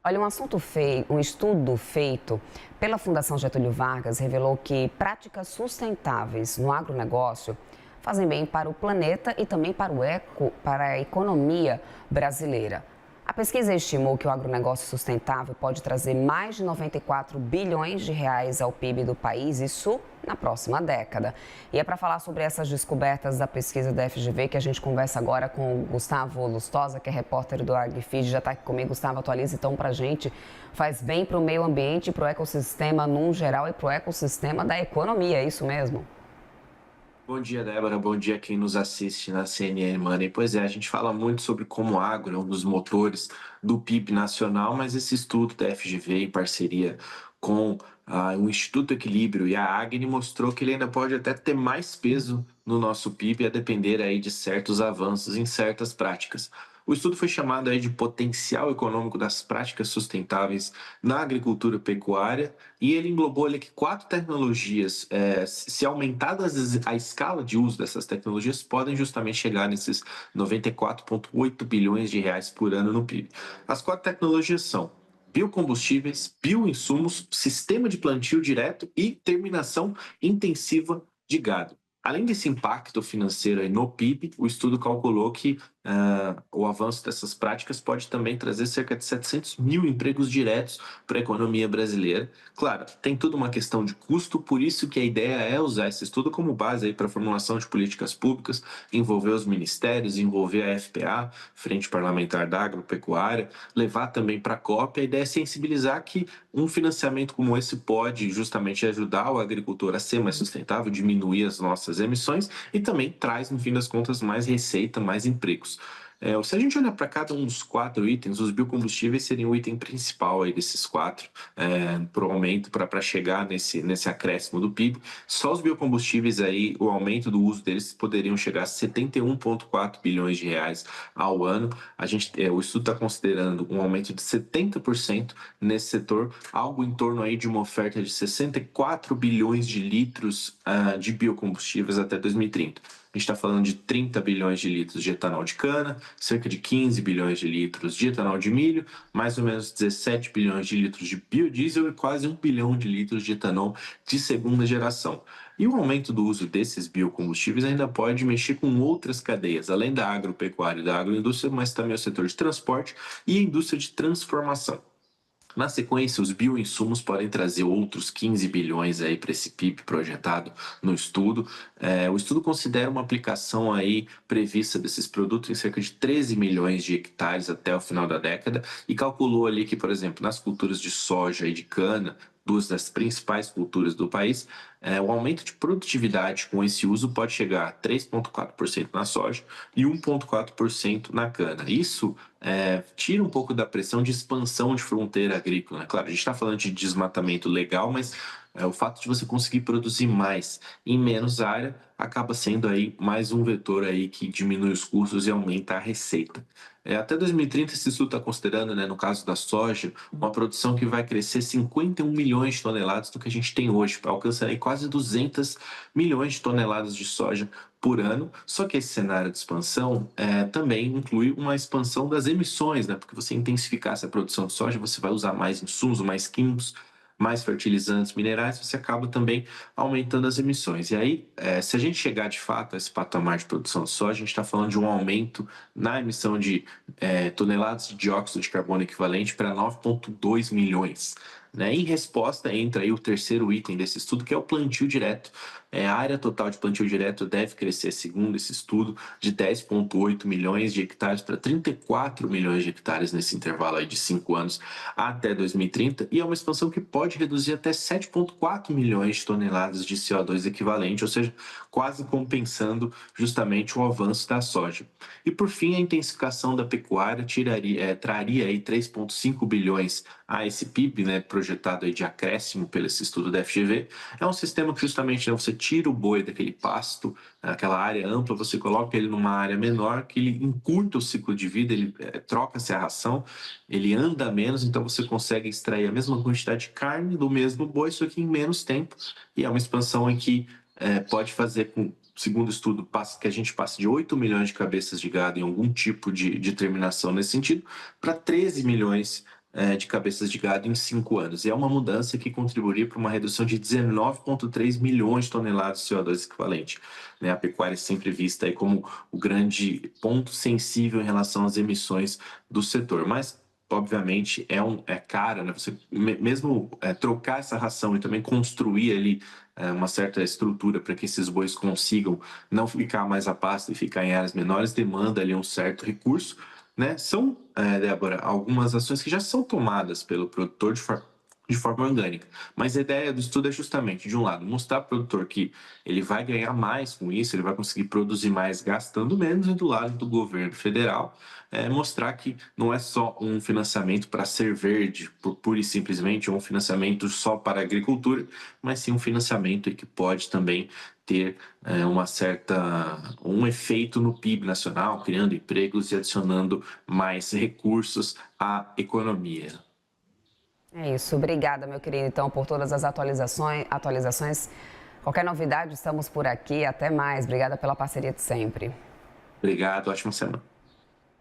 Olha, um estudo feito pela Fundação Getúlio Vargas revelou que práticas sustentáveis no agronegócio fazem bem para o planeta e também para a economia brasileira. A pesquisa estimou que o agronegócio sustentável pode trazer mais de 94 bilhões de reais ao PIB do país, isso na próxima década. E é para falar sobre essas descobertas da pesquisa da FGV que a gente conversa agora com o Gustavo Lustosa, que é repórter do AgriFeed, já está aqui comigo. Gustavo, atualiza então para a gente. Faz bem para o meio ambiente, para o ecossistema num geral e para o ecossistema da economia, é isso mesmo? Bom dia, Débora. Bom dia a quem nos assiste na CNN Money. Pois é, a gente fala muito sobre como o agro é um dos motores do PIB nacional, mas esse estudo da FGV, em parceria com o Instituto Equilíbrio e a Agri, mostrou que ele ainda pode até ter mais peso no nosso PIB, a depender aí de certos avanços em certas práticas. O estudo foi chamado aí de potencial econômico das práticas sustentáveis na agricultura pecuária e ele englobou ali que quatro tecnologias, se aumentadas a escala de uso dessas tecnologias, podem justamente chegar nesses 94,8 bilhões de reais por ano no PIB. As quatro tecnologias são biocombustíveis, bioinsumos, sistema de plantio direto e terminação intensiva de gado. Além desse impacto financeiro aí no PIB, o estudo calculou que o avanço dessas práticas pode também trazer cerca de 700 mil empregos diretos para a economia brasileira. Claro, tem tudo uma questão de custo, por isso que a ideia é usar esse estudo como base aí para a formulação de políticas públicas, envolver os ministérios, envolver a FPA, Frente Parlamentar da Agropecuária, levar também para a COP. A ideia é sensibilizar que um financiamento como esse pode justamente ajudar o agricultor a ser mais sustentável, diminuir as nossas emissões e também traz, no fim das contas, mais receita, mais empregos. Se a gente olhar para cada um dos quatro itens, os biocombustíveis seriam o item principal aí desses quatro, para o aumento, para chegar nesse acréscimo do PIB. Só os biocombustíveis aí, o aumento do uso deles poderiam chegar a 71,4 bilhões de reais ao ano. O estudo está considerando um aumento de 70% nesse setor, algo em torno aí de uma oferta de 64 bilhões de litros de biocombustíveis até 2030. A gente está falando de 30 bilhões de litros de etanol de cana, cerca de 15 bilhões de litros de etanol de milho, mais ou menos 17 bilhões de litros de biodiesel e quase 1 bilhão de litros de etanol de segunda geração. E o aumento do uso desses biocombustíveis ainda pode mexer com outras cadeias, além da agropecuária e da agroindústria, mas também o setor de transporte e a indústria de transformação. Na sequência, os bioinsumos podem trazer outros 15 bilhões aí para esse PIB projetado no estudo. O estudo considera uma aplicação aí prevista desses produtos em cerca de 13 milhões de hectares até o final da década e calculou ali que, por exemplo, nas culturas de soja e de cana, duas das principais culturas do país, o aumento de produtividade com esse uso pode chegar a 3,4% na soja e 1,4% na cana. Isso tira um pouco da pressão de expansão de fronteira agrícola, né? Claro, a gente está falando de desmatamento legal, mas o fato de você conseguir produzir mais em menos área acaba sendo aí mais um vetor aí que diminui os custos e aumenta a receita. Até 2030, esse estudo está considerando, né, no caso da soja, uma produção que vai crescer 51 milhões de toneladas do que a gente tem hoje, para alcançar aí quase 200 milhões de toneladas de soja por ano. Só que esse cenário de expansão também inclui uma expansão das emissões, né? Porque você intensificar essa produção de soja, você vai usar mais insumos, mais químicos, mais fertilizantes, minerais, você acaba também aumentando as emissões. E aí, se a gente chegar de fato a esse patamar de produção de soja, a gente está falando de um aumento na emissão de toneladas de dióxido de carbono equivalente para 9,2 milhões. Né? Em resposta, entra aí o terceiro item desse estudo, que é o plantio direto. A área total de plantio direto deve crescer, segundo esse estudo, de 10,8 milhões de hectares para 34 milhões de hectares nesse intervalo aí de 5 anos até 2030, e é uma expansão que pode reduzir até 7,4 milhões de toneladas de CO2 equivalente, ou seja, quase compensando justamente o avanço da soja. E por fim, a intensificação da pecuária traria aí 3,5 bilhões a esse PIB, né, projetado aí de acréscimo pelo esse estudo da FGV. É um sistema que justamente, né, você tira o boi daquele pasto, aquela área ampla, você coloca ele numa área menor, que ele encurta o ciclo de vida, ele troca-se a ração, ele anda menos, então você consegue extrair a mesma quantidade de carne do mesmo boi, só que em menos tempo, e é uma expansão em que pode fazer com, segundo o estudo, que a gente passe de 8 milhões de cabeças de gado em algum tipo de terminação nesse sentido, para 13 milhões de cabeças de gado em 5 anos. E é uma mudança que contribuiria para uma redução de 19,3 milhões de toneladas de CO2 equivalente. Né? A pecuária é sempre vista aí como o grande ponto sensível em relação às emissões do setor. Mas obviamente é caro, né? Você mesmo trocar essa ração e também construir ali uma certa estrutura para que esses bois consigam não ficar mais a pasto e ficar em áreas menores, demanda ali um certo recurso, né? São, Débora, algumas ações que já são tomadas pelo produtor de forma orgânica. Mas a ideia do estudo é justamente, de um lado, mostrar ao produtor que ele vai ganhar mais com isso, ele vai conseguir produzir mais gastando menos, e do lado do governo federal, mostrar que não é só um financiamento para ser verde, pura e simplesmente, ou um financiamento só para a agricultura, mas sim um financiamento que pode também ter um efeito no PIB nacional, criando empregos e adicionando mais recursos à economia. É isso. Obrigada, meu querido, então, por todas as atualizações. Qualquer novidade, estamos por aqui. Até mais. Obrigada pela parceria de sempre. Obrigado, ótima semana.